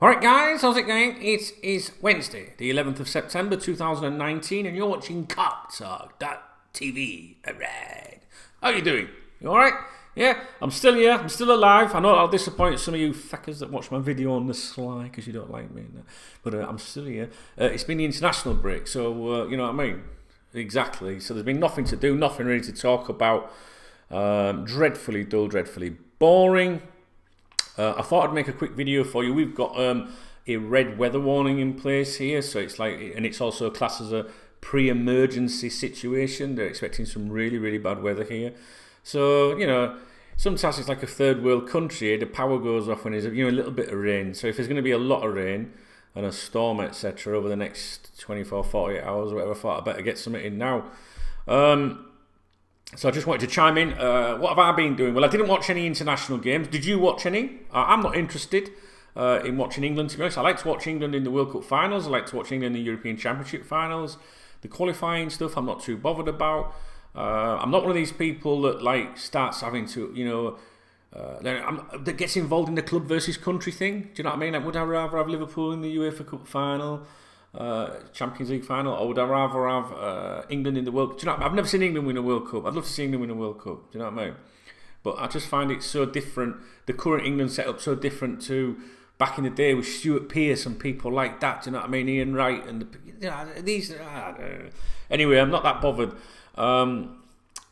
Alright guys, how's it going? It is Wednesday, the 11th of September 2019 and you're watching KopTalk.tv. Alright. How you doing? You alright? Yeah, I'm still here, I'm still alive. I know I'll disappoint some of you fuckers that watch my video on the sly because you don't like me. But I'm still here. It's been the international break, so you know what I mean? Exactly. So there's been nothing to do, nothing really to talk about. Dreadfully dull, dreadfully boring. I thought I'd make a quick video for you. We've got a red weather warning in place here, so it's like, and it's also classed as a pre-emergency situation. They're expecting some really, really bad weather here. So, you know, sometimes it's like a third world country. The power goes off when there's a little bit of rain. So if there's going to be a lot of rain and a storm, etc., over the next 24, 48 hours or whatever, I thought I'd better get something in now. So I just wanted to chime in. What have I been doing? Well, I didn't watch any international games. Did you watch any? I'm not interested in watching England, to be honest. I like to watch England in the World Cup finals. I like to watch England in the European Championship finals. The qualifying stuff I'm not too bothered about. I'm not one of these people that like starts having to, that gets involved in the club versus country thing. Do you know what I mean? Like, would I rather have Liverpool in the UEFA Cup final? Champions League final, or would I rather have England in the World Cup? Do you know, I've never seen England win a World Cup. I'd love to see England win a World Cup. Do you know what I mean? But I just find it so different. The current England setup so different to back in the day with Stuart Pearce and people like that. Do you know what I mean? Ian Wright and these. Anyway, I'm not that bothered.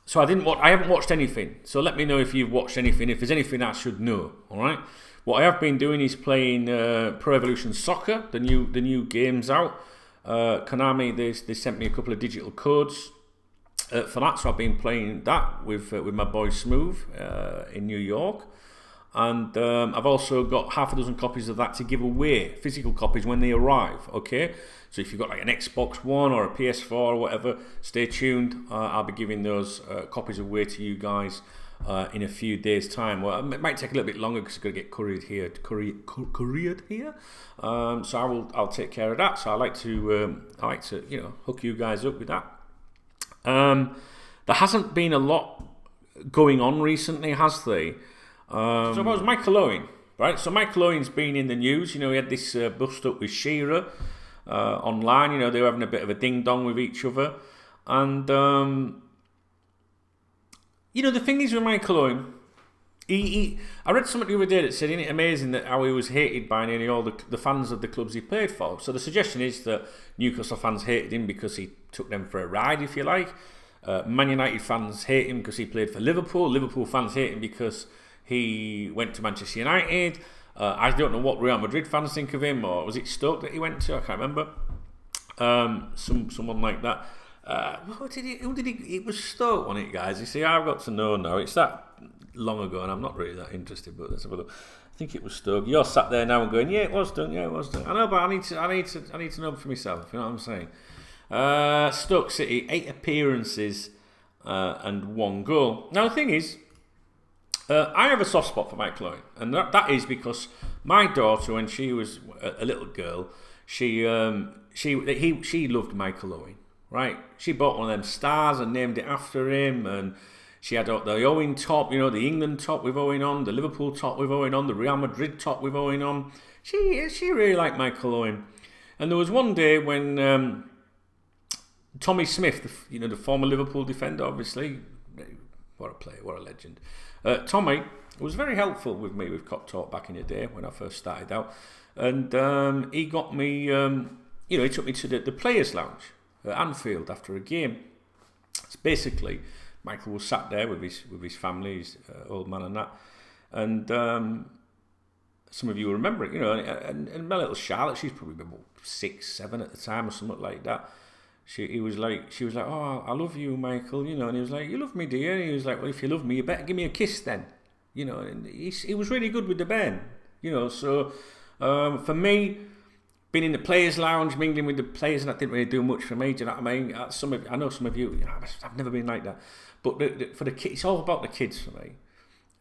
So I didn't watch. I haven't watched anything. So let me know if you've watched anything. If there's anything I should know. All right. What I have been doing is playing Pro Evolution Soccer, the new game's out. Konami, they sent me a couple of digital codes for that, so I've been playing that with my boy Smooth in New York. And I've also got half a dozen copies of that to give away, physical copies when they arrive, okay? So if you've got like an Xbox One or a PS4 or whatever, stay tuned. I'll be giving those copies away to you guys in a few days' time. Well, it might take a little bit longer because it's going to get couriered here. So I'll take care of that. So I like to hook you guys up with that. There hasn't been a lot going on recently, has there? So it was Michael Owen, right? So Michael Owen's been in the news. You know, he had this bust up with Shearer online. You know, they were having a bit of a ding dong with each other, and you know, the thing is with Michael Owen, I read something the other day that said, isn't it amazing that how he was hated by nearly all the fans of the clubs he played for? So the suggestion is that Newcastle fans hated him because he took them for a ride, if you like. Man United fans hate him because he played for Liverpool. Liverpool fans hate him because he went to Manchester United. I don't know what Real Madrid fans think of him, or was it Stoke that he went to? I can't remember. Someone like that. Who did he? It was Stoke, wasn't it, guys? You see, I've got to know now. It's that long ago, and I'm not really that interested. But let's have a look. I think it was Stoke. You're sat there now and going, "Yeah, it was done. Yeah, it was done." I know, but I need to know for myself. You know what I'm saying? Stoke City, 8 appearances and 1 goal. Now the thing is, I have a soft spot for Michael Owen, and that is because my daughter, when she was a little girl, she loved Michael Owen. Right, she bought one of them stars and named it after him, and she had the Owen top, you know, the England top with Owen on, the Liverpool top with Owen on, the Real Madrid top with Owen on. She really liked Michael Owen, and there was one day when Tommy Smith, the former Liverpool defender, obviously, what a player, what a legend. Tommy was very helpful with me with KopTalk back in the day when I first started out, and he got me, he took me to the players' lounge at Anfield after a game. It's basically Michael was sat there with his family, his old man and that, and some of you will remember it, and my little Charlotte, she's probably been about 6, 7 at the time or something like that. She was like, "Oh, I love you, Michael," and he was like, "You love me, dear?" And he was like, "Well, if you love me, you better give me a kiss then," And he was really good with the band, So for me, being in the players' lounge, mingling with the players, and that didn't really do much for me. Do you know what I mean? I know some of you, I've never been like that. But for the kids, it's all about the kids for me.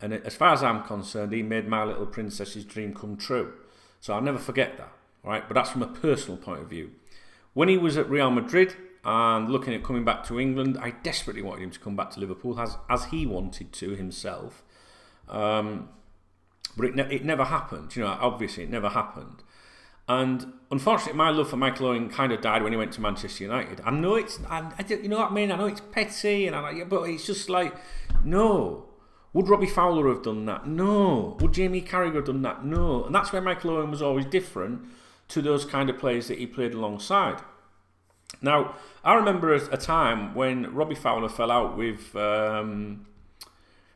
And as far as I'm concerned, he made my little princess's dream come true. So I'll never forget that, right? But that's from a personal point of view. When he was at Real Madrid and looking at coming back to England, I desperately wanted him to come back to Liverpool, as he wanted to himself. But it never happened. Obviously it never happened. And unfortunately, my love for Michael Owen kind of died when he went to Manchester United. I know you know what I mean? I know it's petty, but it's just like, no. Would Robbie Fowler have done that? No. Would Jamie Carragher have done that? No. And that's where Michael Owen was always different to those kind of players that he played alongside. Now, I remember a time when Robbie Fowler fell out with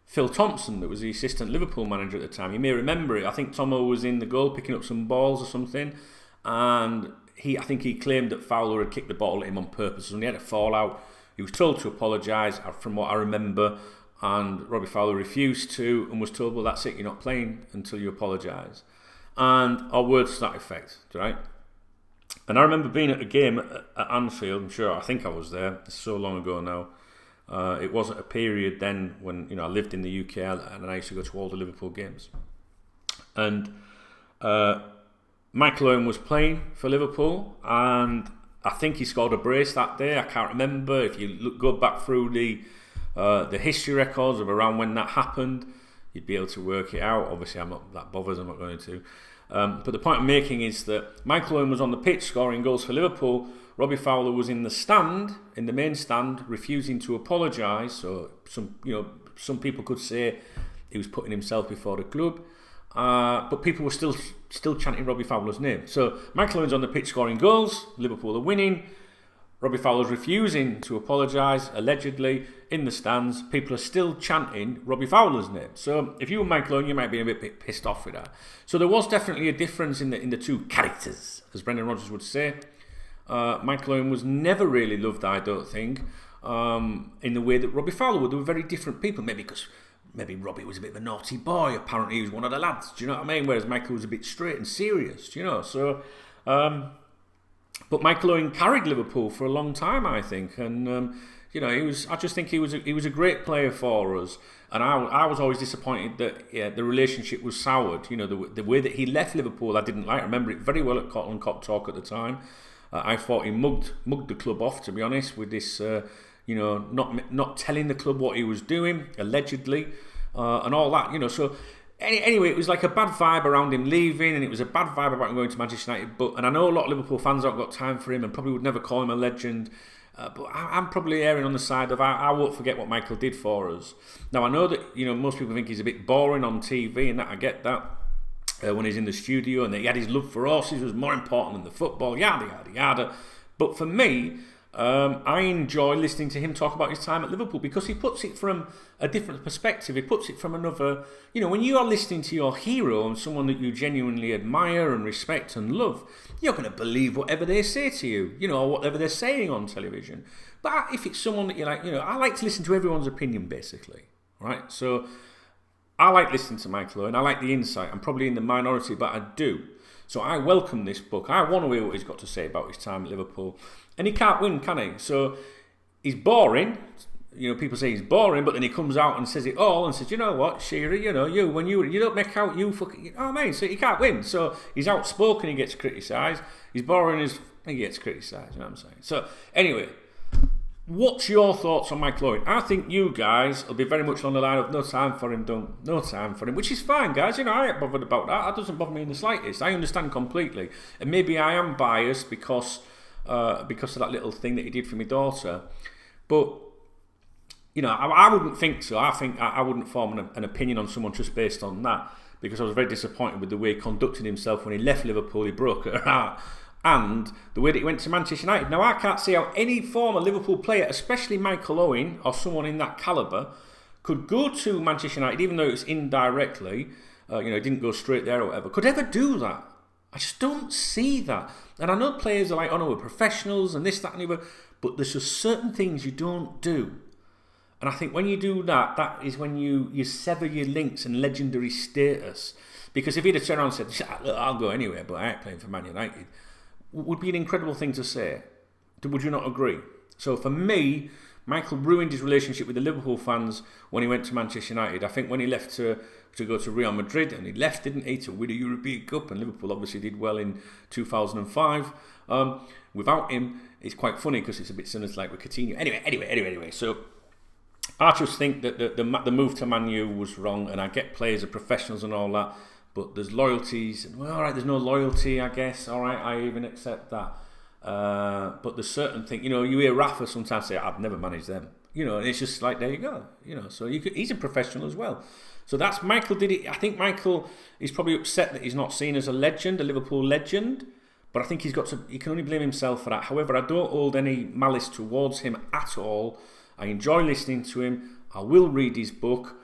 Phil Thompson, that was the assistant Liverpool manager at the time. You may remember it. I think Tomo was in the goal picking up some balls or something, and I think he claimed that Fowler had kicked the ball at him on purpose, and he had a fallout. He was told to apologise, from what I remember, and Robbie Fowler refused to and was told, well, that's it, you're not playing until you apologise. And our words to that effect, right? And I remember being at a game at Anfield. I think I was there. It's so long ago now. It wasn't a period then when I lived in the UK and I used to go to all the Liverpool games. And Michael Owen was playing for Liverpool, and I think he scored a brace that day. I can't remember. If you go back through the history records of around when that happened, you'd be able to work it out. Obviously, I'm not that bothered. I'm not going to. But the point I'm making is that Michael Owen was on the pitch scoring goals for Liverpool. Robbie Fowler was in the main stand, refusing to apologise. So some people could say he was putting himself before the club, but people were still chanting Robbie Fowler's name. So Michael Owen's on the pitch scoring goals. Liverpool are winning. Robbie Fowler's refusing to apologise, allegedly, in the stands. People are still chanting Robbie Fowler's name. So if you were Michael Owen, you might be a bit pissed off with that. So there was definitely a difference in the two characters, as Brendan Rodgers would say. Michael Owen was never really loved, I don't think, in the way that Robbie Fowler would. They were very different people, maybe because Robbie was a bit of a naughty boy. Apparently he was one of the lads, do you know what I mean? Whereas Michael was a bit straight and serious, do you know? So... but Michael Owen carried Liverpool for a long time, I think, and I just think he was a great player for us, and I was always disappointed that the relationship was soured. The way that he left Liverpool, I didn't like. I remember it very well at KopTalk at the time. I thought he mugged the club off, to be honest, with this not telling the club what he was doing allegedly, and all that. So. Anyway, it was like a bad vibe around him leaving, and it was a bad vibe about him going to Manchester United. And I know a lot of Liverpool fans haven't got time for him and probably would never call him a legend. But I'm probably erring on the side of I won't forget what Michael did for us. Now, I know that most people think he's a bit boring on TV, and that I get that when he's in the studio, and that he had his love for horses was more important than the football, yada, yada, yada. But for me... I enjoy listening to him talk about his time at Liverpool because he puts it from a different perspective. He puts it from another... when you are listening to your hero and someone that you genuinely admire and respect and love, you're going to believe whatever they say to you, or whatever they're saying on television. But if it's someone that you like, I like to listen to everyone's opinion, basically, right? So I like listening to Michael Owen. I like the insight. I'm probably in the minority, but I do. So I welcome this book. I want to hear what he's got to say about his time at Liverpool. And he can't win, can he? So he's boring. People say he's boring, but then he comes out and says it all and says, you know what, Shearer, when you don't make out, you fucking... You know what I mean? So he can't win. So he's outspoken, he gets criticised. He's boring, he gets criticised, you know what I'm saying? So anyway, what's your thoughts on Michael Owen? I think you guys will be very much on the line of no time for him, no time for him, which is fine, guys. I ain't bothered about that. That doesn't bother me in the slightest. I understand completely. And maybe I am biased because of that little thing that he did for my daughter. But, I wouldn't think so. I think I wouldn't form an opinion on someone just based on that, because I was very disappointed with the way he conducted himself when he left Liverpool. He broke her heart. And the way that he went to Manchester United. Now, I can't see how any former Liverpool player, especially Michael Owen or someone in that calibre, could go to Manchester United, even though it's indirectly, didn't go straight there or whatever, could ever do that. I just don't see that. And I know players are like, oh no, we're professionals and this, that and the other, but there's just certain things you don't do. And I think when you do that, that is when you sever your links and legendary status. Because if he'd have turned around and said, look, I'll go anywhere, but I ain't playing for Man United, would be an incredible thing to say. Would you not agree? So for me, Michael ruined his relationship with the Liverpool fans when he went to Manchester United. I think when he left to go to Real Madrid, and he left, didn't he, to win a European Cup, and Liverpool obviously did well in 2005. Without him, it's quite funny because it's a bit similar to like with Coutinho. Anyway. So I just think that the move to Man U was wrong, and I get players are professionals and all that, but there's loyalties. Well, all right, there's no loyalty, I guess. All right, I even accept that. But there's certain things, you hear Rafa sometimes say, I've never managed them. And it's just like, there you go. So he's a professional as well. So that's Michael did it. I think Michael is probably upset that he's not seen as a legend, a Liverpool legend. But I think he can only blame himself for that. However, I don't hold any malice towards him at all. I enjoy listening to him. I will read his book.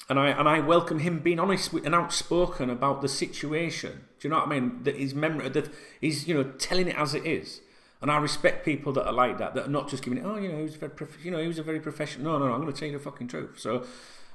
And I welcome him being honest and outspoken about the situation. Do you know what I mean? That he's telling it as it is. And I respect people that are like that are not just giving it. Oh, he was a very professional. No, I'm going to tell you the fucking truth. So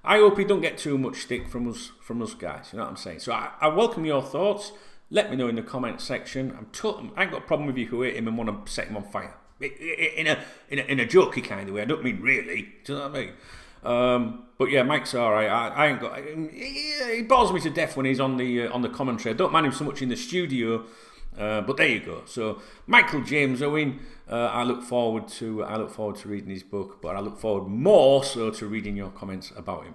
I hope he don't get too much stick from us guys. You know what I'm saying? So I welcome your thoughts. Let me know in the comment section. I ain't got a problem with you who hate him and want to set him on fire in a jokey kind of way. I don't mean really. Do you know what I mean? But yeah, Mike's alright. I ain't got. He bores me to death when he's on the commentary. I don't mind him so much in the studio, but there you go. So Michael James Owen, I look forward to reading his book, but I look forward more so to reading your comments about him.